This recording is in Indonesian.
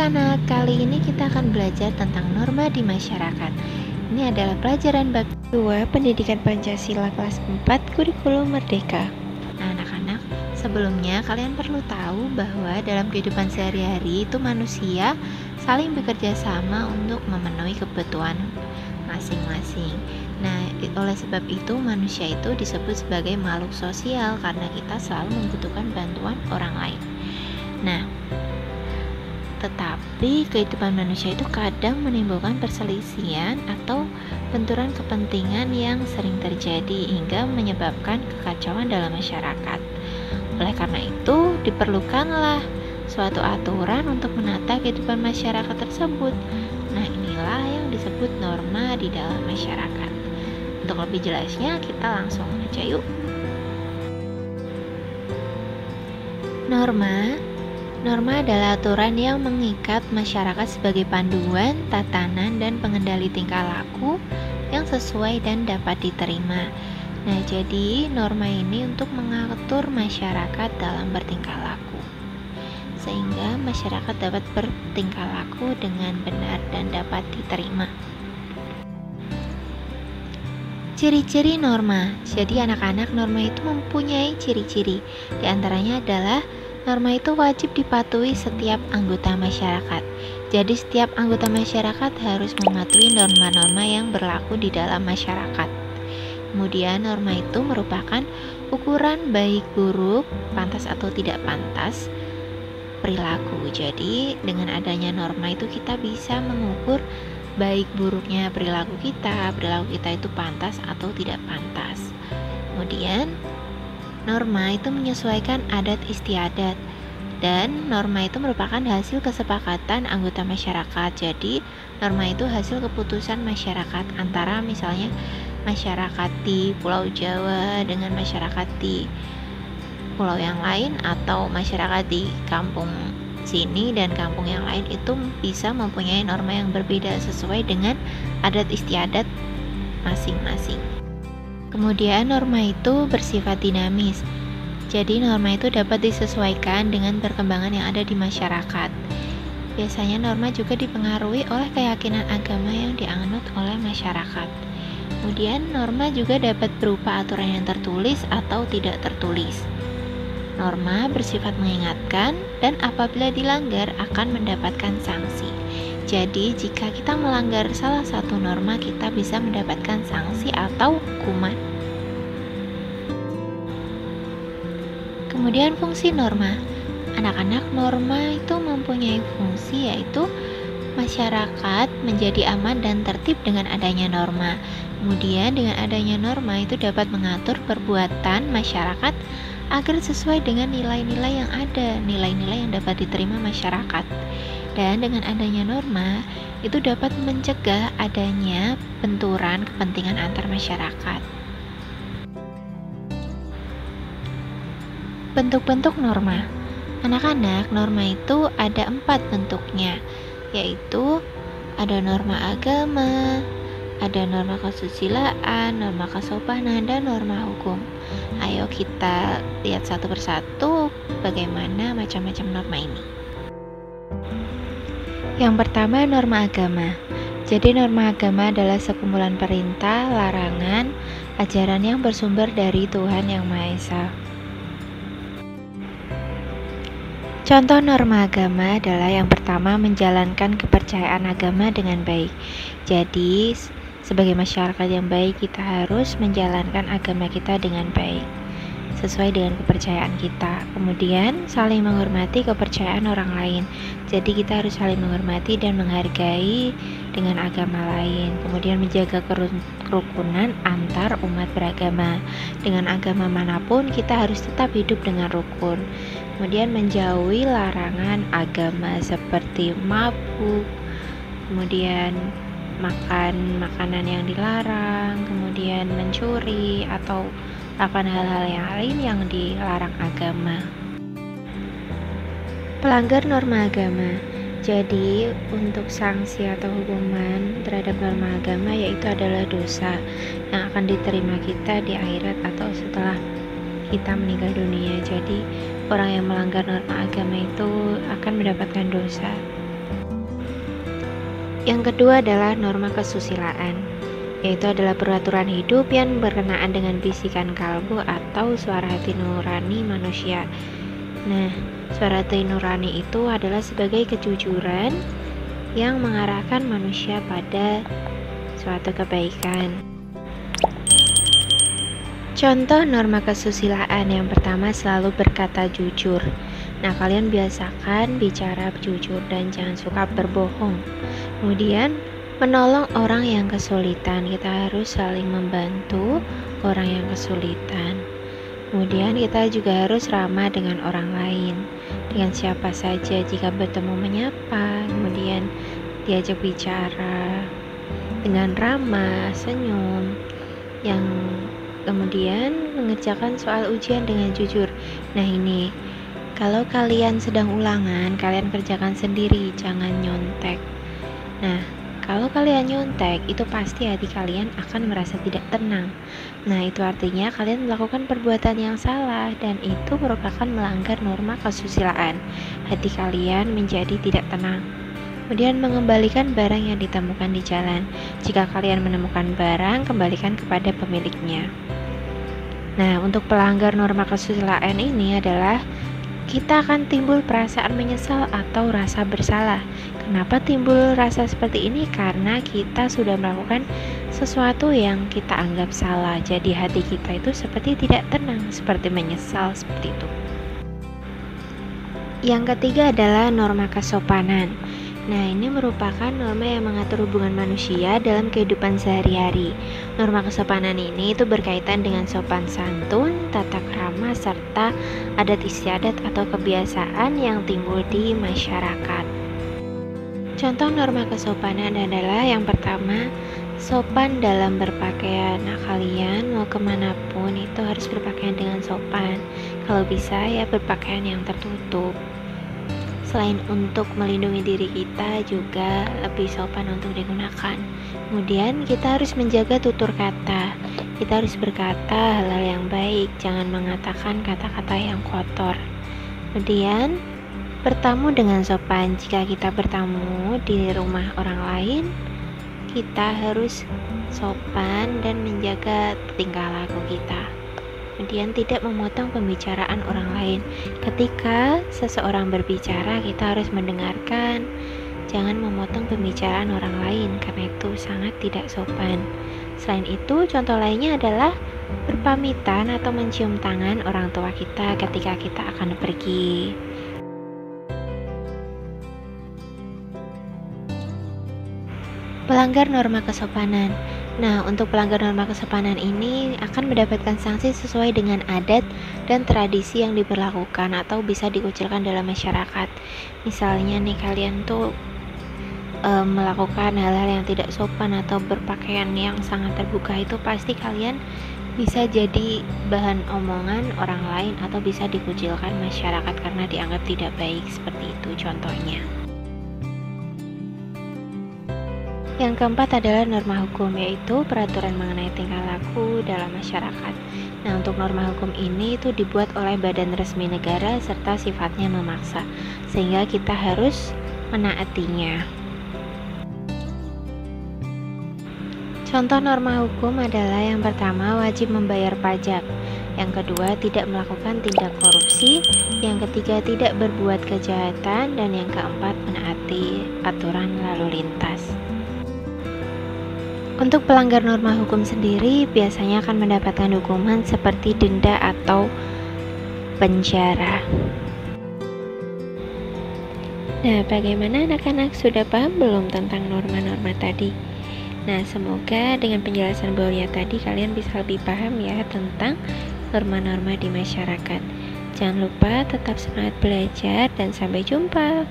anak-anak, kali ini kita akan belajar tentang norma di masyarakat. Ini adalah pelajaran bab 2 Pendidikan Pancasila kelas 4 Kurikulum Merdeka. Nah, anak-anak, sebelumnya kalian perlu tahu bahwa dalam kehidupan sehari-hari itu manusia saling bekerja sama untuk memenuhi kebutuhan masing-masing. Nah, oleh sebab itu manusia itu disebut sebagai makhluk sosial karena kita selalu membutuhkan bantuan orang lain. Nah, tetapi kehidupan manusia itu kadang menimbulkan perselisihan atau benturan kepentingan yang sering terjadi hingga menyebabkan kekacauan dalam masyarakat. Oleh karena itu, diperlukanlah suatu aturan untuk menata kehidupan masyarakat tersebut. Nah, inilah yang disebut norma di dalam masyarakat. Untuk lebih jelasnya, kita langsung aja yuk. Norma adalah aturan yang mengikat masyarakat sebagai panduan, tatanan, dan pengendali tingkah laku yang sesuai dan dapat diterima. Nah, jadi norma ini untuk mengatur masyarakat dalam bertingkah laku, sehingga masyarakat dapat bertingkah laku dengan benar dan dapat diterima. Ciri-ciri norma. Jadi anak-anak, norma itu mempunyai ciri-ciri. Di antaranya adalah norma itu wajib dipatuhi setiap anggota masyarakat. Jadi setiap anggota masyarakat harus mematuhi norma-norma yang berlaku di dalam masyarakat. Kemudian norma itu merupakan ukuran baik buruk, pantas atau tidak pantas perilaku. Jadi dengan adanya norma itu kita bisa mengukur baik buruknya perilaku kita itu pantas atau tidak pantas. Kemudian norma itu menyesuaikan adat istiadat, dan norma itu merupakan hasil kesepakatan anggota masyarakat. Jadi norma itu hasil keputusan masyarakat antara misalnya masyarakat di Pulau Jawa dengan masyarakat di pulau yang lain, atau masyarakat di kampung sini dan kampung yang lain itu bisa mempunyai norma yang berbeda sesuai dengan adat istiadat masing-masing. Kemudian norma itu bersifat dinamis. Jadi norma itu dapat disesuaikan dengan perkembangan yang ada di masyarakat. Biasanya norma juga dipengaruhi oleh keyakinan agama yang dianut oleh masyarakat. Kemudian norma juga dapat berupa aturan yang tertulis atau tidak tertulis. Norma bersifat mengingatkan dan apabila dilanggar akan mendapatkan sanksi. Jadi jika kita melanggar salah satu norma, kita bisa mendapatkan sanksi atau hukuman. Kemudian fungsi norma. Anak-anak, norma itu mempunyai fungsi yaitu masyarakat menjadi aman dan tertib dengan adanya norma. Kemudian dengan adanya norma itu dapat mengatur perbuatan masyarakat agar sesuai dengan nilai-nilai yang ada, nilai-nilai yang dapat diterima masyarakat. Dan dengan adanya norma itu dapat mencegah adanya benturan kepentingan antar masyarakat. Bentuk-bentuk norma. Anak-anak, norma itu ada 4 bentuknya, yaitu ada norma agama, ada norma kesusilaan, norma kesopanan, dan norma hukum. Ayo kita lihat satu persatu bagaimana macam-macam norma ini. Yang pertama, norma agama. Jadi norma agama adalah sekumpulan perintah, larangan, ajaran yang bersumber dari Tuhan Yang Maha Esa. Contoh norma agama adalah yang pertama, menjalankan kepercayaan agama dengan baik. Jadi sebagai masyarakat yang baik, kita harus menjalankan agama kita dengan baik sesuai dengan kepercayaan kita. Kemudian saling menghormati kepercayaan orang lain. Jadi kita harus saling menghormati dan menghargai dengan agama lain. Kemudian menjaga kerukunan antar umat beragama. Dengan agama manapun kita harus tetap hidup dengan rukun. Kemudian menjauhi larangan agama seperti mabuk, kemudian makan makanan yang dilarang, kemudian mencuri atau melakukan hal-hal yang lain yang dilarang agama. Pelanggar norma agama. Jadi untuk sanksi atau hukuman terhadap norma agama yaitu adalah dosa yang akan diterima kita di akhirat atau setelah kita meninggal dunia. Jadi orang yang melanggar norma agama itu akan mendapatkan dosa. Yang kedua adalah norma kesusilaan, yaitu adalah peraturan hidup yang berkenaan dengan bisikan kalbu atau suara hati nurani manusia. Nah, suara hati nurani itu adalah sebagai kejujuran yang mengarahkan manusia pada suatu kebaikan. Contoh norma kesusilaan yang pertama, selalu berkata jujur. Nah, kalian biasakan bicara jujur dan jangan suka berbohong. Kemudian, menolong orang yang kesulitan. Kita harus saling membantu orang yang kesulitan. Kemudian kita juga harus ramah dengan orang lain, dengan siapa saja. Jika bertemu, menyapa, kemudian diajak bicara dengan ramah, senyum, yang kemudian mengerjakan soal ujian dengan jujur. Nah, ini kalau kalian sedang ulangan, kalian kerjakan sendiri, jangan nyontek. Nah, kalau kalian nyontek, itu pasti hati kalian akan merasa tidak tenang. Nah, itu artinya kalian melakukan perbuatan yang salah, dan itu merupakan melanggar norma kesusilaan. Hati kalian menjadi tidak tenang. Kemudian mengembalikan barang yang ditemukan di jalan. Jika kalian menemukan barang, kembalikan kepada pemiliknya. Nah, untuk pelanggar norma kesusilaan ini adalah kita akan timbul perasaan menyesal atau rasa bersalah. Kenapa timbul rasa seperti ini? Karena kita sudah melakukan sesuatu yang kita anggap salah. Jadi hati kita itu seperti tidak tenang, seperti menyesal, seperti itu. Yang ketiga adalah norma kesopanan. Nah, ini merupakan norma yang mengatur hubungan manusia dalam kehidupan sehari-hari. Norma kesopanan ini itu berkaitan dengan sopan santun, tata krama, serta adat istiadat atau kebiasaan yang timbul di masyarakat. Contoh norma kesopanan adalah yang pertama, sopan dalam berpakaian. Nah, kalian mau kemanapun itu harus berpakaian dengan sopan. Kalau bisa ya berpakaian yang tertutup. Selain untuk melindungi diri kita, juga lebih sopan untuk digunakan. Kemudian kita harus menjaga tutur kata. Kita harus berkata hal-hal yang baik, jangan mengatakan kata-kata yang kotor. Kemudian bertamu dengan sopan. Jika kita bertamu di rumah orang lain, kita harus sopan dan menjaga tingkah laku kita. Kemudian tidak memotong pembicaraan orang lain. Ketika seseorang berbicara, kita harus mendengarkan. Jangan memotong pembicaraan orang lain, karena itu sangat tidak sopan. Selain itu, contoh lainnya adalah berpamitan atau mencium tangan orang tua kita ketika kita akan pergi. Pelanggar norma kesopanan. Nah, untuk pelanggar norma kesopanan ini akan mendapatkan sanksi sesuai dengan adat dan tradisi yang diberlakukan atau bisa dikucilkan dalam masyarakat. Misalnya nih, kalian tuh melakukan hal-hal yang tidak sopan atau berpakaian yang sangat terbuka, itu pasti kalian bisa jadi bahan omongan orang lain atau bisa dikucilkan masyarakat karena dianggap tidak baik. Seperti itu contohnya. Yang keempat adalah norma hukum, yaitu peraturan mengenai tingkah laku dalam masyarakat. Nah, untuk norma hukum ini itu dibuat oleh badan resmi negara serta sifatnya memaksa, sehingga kita harus menaatinya. Contoh norma hukum adalah yang pertama, wajib membayar pajak. Yang kedua, tidak melakukan tindak korupsi. Yang ketiga, tidak berbuat kejahatan. Dan yang keempat, menaati aturan lalu lintas. Untuk pelanggar norma hukum sendiri biasanya akan mendapatkan hukuman seperti denda atau penjara. Nah, bagaimana anak-anak, sudah paham belum tentang norma-norma tadi? Nah, semoga dengan penjelasan Bolia tadi kalian bisa lebih paham ya tentang norma-norma di masyarakat. Jangan lupa tetap semangat belajar dan sampai jumpa.